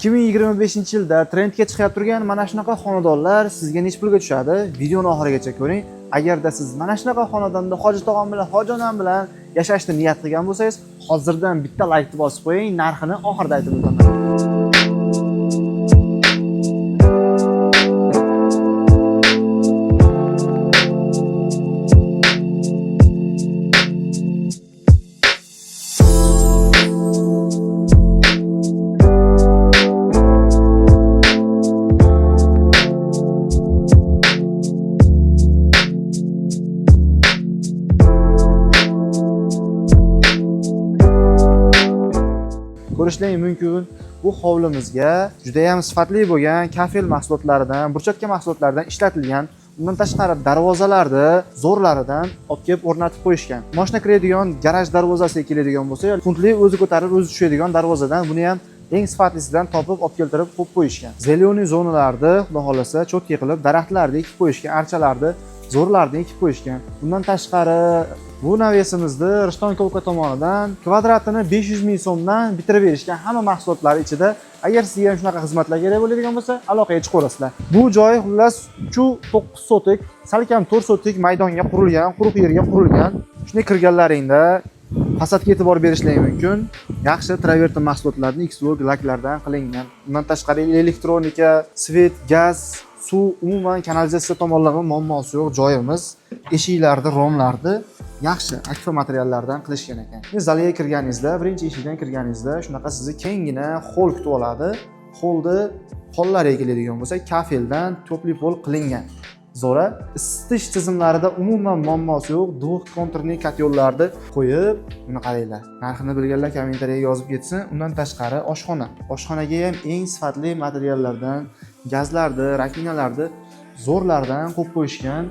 2025-yilda trendga chiqib turgan mana shunaqa xonadonlar sizga nech pulga tushadi? Videoni oxirigacha ko'ring. Agarda siz mana shunaqa xonadonda hojat og'am bilan, hojonam bilan yashashni niyat qilgan bo'lsangiz, hozirdan bitta laykni bosib qo'ying, narxini oxirida aytib o'taman. Ko'rishingiz mumkin, bu hovlimizga juda ham sifatli bo'lgan kafel mahsulotlaridan, burchakka mahsulotlaridan ishlatilgan, undan tashqari darvozalarni zo'rlaridan olib kelib o'rnatib qo'yishgan. Mashina kiradigan garaj darvozasiga keladigan bo'lsa, funtli o'zi ko'tarib o'zi tushadigan darvozadan buni ham eng sifatlisidan topib olib keltirib qo'yib qo'yishgan. Zelyoniy zonalarni, xudo xolasa, cho'tki qilib daraxtlarni ekib qo'yishgan, archalarni, zo'rlarni ekib qo'yishgan. Bundan tashqari bu navesimizni Rishtonkovka tomonidan kvadratini 500 ming so'mdan bitirib berishgan hamma mahsulotlar ichida. Agar sizga ham shunaqa xizmatlar kerak bo'ladigan bo'lsa, aloqaga chiqaverasizlar. Bu joy xullas shu 9 sotik, salkam 4 sotik maydonga qurilgan, quruq yerga qurilgan. Shunday kirganlaringda fasadga e'tibor berishingiz mumkin. Yaxshi travertin mahsulotlarni X-Log laklardan qilingan. Undan tashqari elektronika, svet, gaz, suv, umuman kanalizatsiya tomonlama muammosi yo'q joyimiz. Eshiklarni, romlarni yaxshi akfa materiallardan qilishgan ekan. Zalga kirganingizda, birinchi eshikdan kirganingizda shunaqa sizni kengina hol kutib oladi. Holda pollariga keladigan bo'lsa, kafeldan to'pli pol qilingan. Zo'ra isitish tizimlarida umuman muammosi yo'q. Dvoh-konturli kotyollarni qo'yib, buni qaranglar. Narxini bilganlar kommentariyaga yozib ketsin. Undan tashqari oshxona. Oshxonaga ham eng sifatli materiallardan, gazlarni, rakinalarni, zo'rlardan qo'yib qo'yishgan.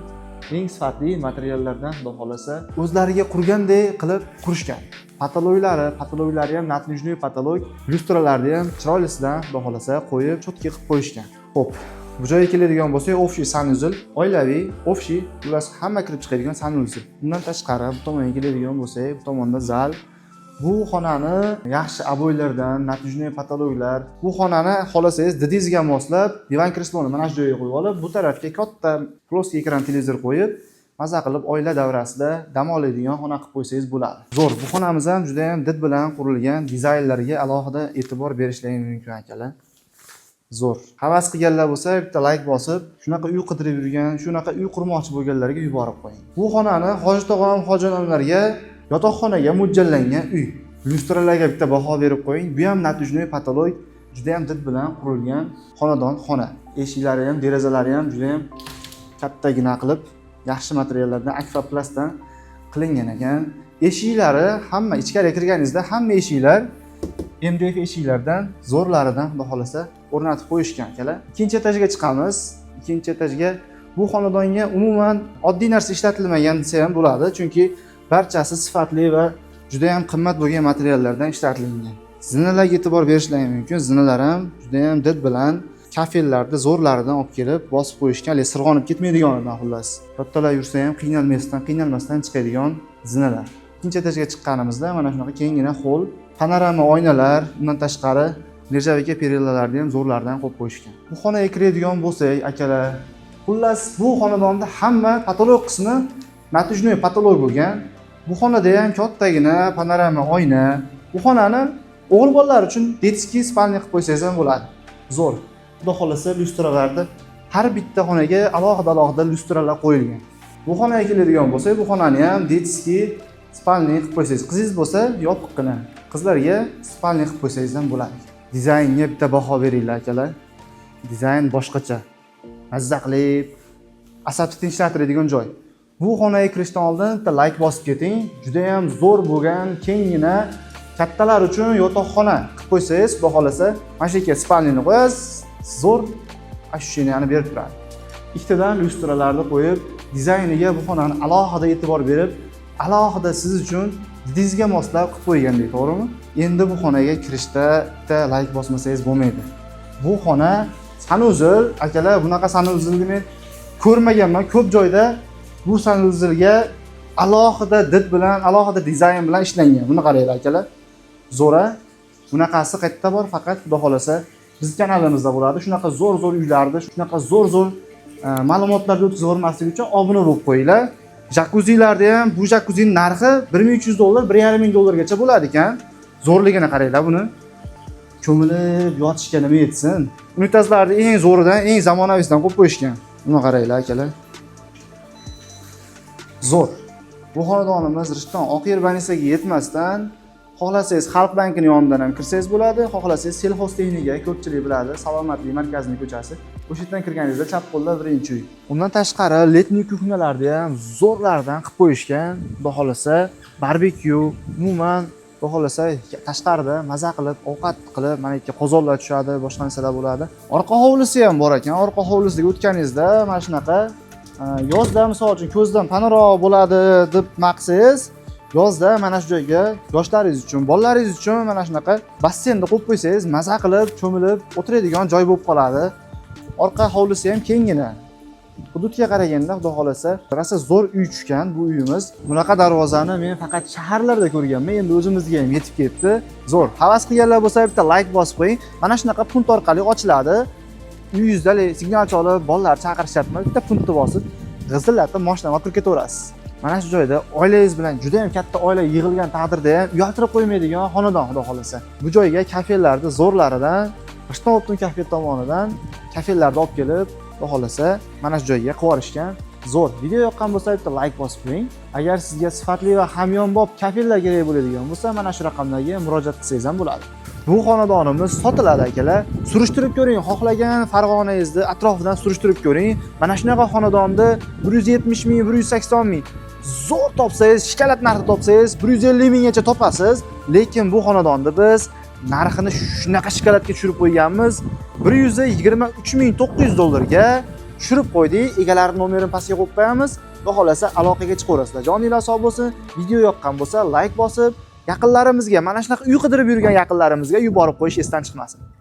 Eng sifatli materiallardan xudo xolasa o'zlariga qurgandek qilib qurishgan. Patologlari ham natlijnoy patolog, lyustralarni ham chiroylisidan xudo xolasa qo'yib cho'tki qilib qo'yishgan. Xo'p, bu joyga keladigan bo'lsak, общий sanuzil, oilaviy, общий, ular hamma kirib chiqadigan sanuzil. Bundan tashqari bu tomonga keladigan bo'lsak, bu tomonda zal. Bu xonani yaxshi aboylardan, natlijnoy patologlar. Bu xonani xolasangiz didingizga moslab, divan kresloni mana shu joyga qo'yib olib, bu tarafga katta ploskiy ekran televizor qo'yib, maza qilib oila davrasida dam oladigan xona qilib qo'ysangiz bo'ladi. Zo'r, bu xonamiz ham juda ham did bilan qurilgan, dizaynlarga alohida e'tibor berishingiz mumkin akalar. Zo'r. Havas qilganlar bo'lsa, bitta layk bosib, shunaqa uy qidirib yurgan, shunaqa uy qurmoqchi bo'lganlarga yuborib qo'ying. Bu xonani hojat og'am, hojonamlarga yotoqxonaga mo'ljallangan uy. Lyustralarga bitta baho berib qo'ying. Bu ham natlijnoy patolog, juda ham did bilan qurilgan xonadon xona. Eshiklari ham, derazalari ham juda ham kattagina qilib, yaxshi materiallardan, akvaplastdan qilingan ekan. Eshiklari hamma ichkariga kirganingizda hamma eshiklar MDF eshiklardan, zo'rlaridan xudo xolasa o'rnatib qo'yishgan akalar. Ikkinchi etajga chiqamiz. Ikkinchi etajga bu xonadonga umuman oddiy narsa ishlatilmagan desa ham bo'ladi, chunki barchasi sifatli va juda ham qimmat bo'lgan materiallardan ishlatilgan. Zinalarga e'tibor berishingiz mumkin. Zinalar ham juda ham did bilan kafellarni zo'rlaridan olib kelib bosib qo'yishgan, sirg'onib ketmaydiganidan xullas. Kattalar yursa ham qiynalmasdan chiqadigan zinalar. Ikkinchi etajga chiqqanimizda mana shunaqa kengina hol, panorama oynalar, undan tashqari nirjavika perillalarni ham zo'rlardan qo'yib qo'yishgan. Bu xonaga kiradigan bo'lsak, akalar, xullas bu xonadonda hamma patolog qismi natlijnoy patolog bo'lgan. Bu xonada ham kattagina panorama oyna. Bu xonani o'g'il bolalar uchun detskiy spalniy qilib qo'ysangiz ham bo'ladi. Zo'r. Xudo xolasa lyustralarni har bitta xonaga alohida lyustralar qo'yilgan. Bu xonaga keladigan bo'lsa, bu xonani ham detskiy spalniy qilib qo'ysangiz, qizingiz bo'lsa yopiqqina, qizlarga spalniy qilib qo'ysangiz ham bo'ladi. Dizaynga bitta baho beringlar akalar. Dizayn boshqacha. Mazza qilib, asabni tinchlantiradigan joy. Bu xonaga kirishdan oldin bitta layk bosib keting. Juda ham zo'r bo'lgan, kengina, kattalar uchun yotoqxona qilib qo'ysangiz, xudo xolasa, mana shu yerga spalniyni qo'yasiz, zo'r ощущениyani berib turadi. Ikkitadan lyustralarni qo'yib, dizayniga bu xonani alohida e'tibor berib, alohida siz uchun didingizga moslab qilib qo'ygandek, to'g'rimi? Endi bu xonaga kirishda bitta layk bosmasangiz bo'lmaydi. Bu xona sanuzil, akalar, bunaqa sanuzilni men ko'rmaganman. Ko'p joyda bu sanuzilga alohida did bilan, alohida dizayn bilan ishlangan. Buni qaranglar akalar. Zo'ra. Bunaqasi qayerda bor? Faqat xudo xolasa biz kanalimizda bo'ladi. Shunaqa zo'r uylarni, shunaqa zo'r ma'lumotlarni o'tkazib o'rmaslik uchun obuna bo'lib qo'yinglar. Jakuzilarda ham bu jakuzining narxi $1300, $1500 bo'ladi ekan. Zo'rligini qaranglar buni. Ko'milib yotishga nima yetsin? Unitazlarni eng zo'ridan, eng zamonaviysidan qo'yib qo'yishgan. Buni qaranglar akalar. Zo'r. Bu xonadonimiz Rishton Oqyer Banisaga yetmasdan, xohlasangiz Xalq bankining yonidan ham kirsangiz bo'ladi, xohlasangiz Selxoztexnika ko'pchilik biladi, Salomatlik markazining ko'chasi. O'sha yerdan kirganingizda chap qo'lda birinchi uy. Undan tashqari letniy kuxnalarni ham zo'rlardan qilib qo'yishgan. Xudo xolasa barbekyu, umuman xudo xolasa tashqarida maza qilib, ovqat qilib, mana yerga qozonlar tushadi, boshqa narsalar bo'ladi. Orqa hovlisi ham bor ekan. Orqa hovlisiga o'tganingizda mana shunaqa yozda misol uchun ko'zdan panoram bo'ladi deb maqsangiz, yozda mana shu joyga yoshlaringiz uchun, bolalaringiz uchun mana shunaqa basseynni qo'yib qo'ysangiz, maza qilib, cho'milib o'tiradigan joy bo'lib qoladi. Orqa hovlisi ham kengina. Hududga qaraganda xudo xolasa, rosa zo'r uy tushgan bu uyimiz. Bunaqa darvozani men faqat shaharlarda ko'rganman. Endi o'zimizga ham yetib ketdi. Zo'r. Havas qilganlar bo'lsa bitta like bosib qo'ying. Mana shunaqa punt orqali ochiladi. Uyingizda signal cholib, bolalar chaqirishyapti. Bitta puntni bosib, g'izillatib mashinaga kirib ketaverasiz. Mana shu joyda oilangiz bilan juda ham katta oila yig'ilgan taqdirda ham uyaltirib qo'ymaydigan xonadon xudo xolasa. Bu joyga kafelarni zo'rlaridan, Rishton Optun kafe tomonidan kafelarni olib kelib, xudo xolasa mana shu joyga qo'yishgan. Zo'r. Video yoqqan bo'lsa bitta like bosib qo'ying. Agar sizga sifatli va hamyonbop kafellar kerak bo'ladigan bo'lsa, mana shu raqamlarga murojaat qilsangiz ham bo'ladi. Bu xonadonimiz sotiladi akalar. Surishtirib ko'ring, xohlagan Farg'onangizni atrofidan surishtirib ko'ring. Mana shunaqa xonadonni 170 ming, 180 ming zo'r topsangiz, shikalat narxda topsangiz 150 minggacha topasiz. Lekin bu xonadonni biz narxini shunaqa shikalatga tushirib qo'yganmiz. $123,900 ga tushirib qo'ydik. Egalarining nomerini pastga qo'yib qo'yamiz. Xudo xolasa aloqaga chiqaverasizlar. Joninglar sog' bo'lsin. Video yoqqan bo'lsa like bosib, yaqinlarimizga, mana shunaqa uy qidirib yurgan yaqinlarimizga yuborib qo'yish esdan chiqmasin.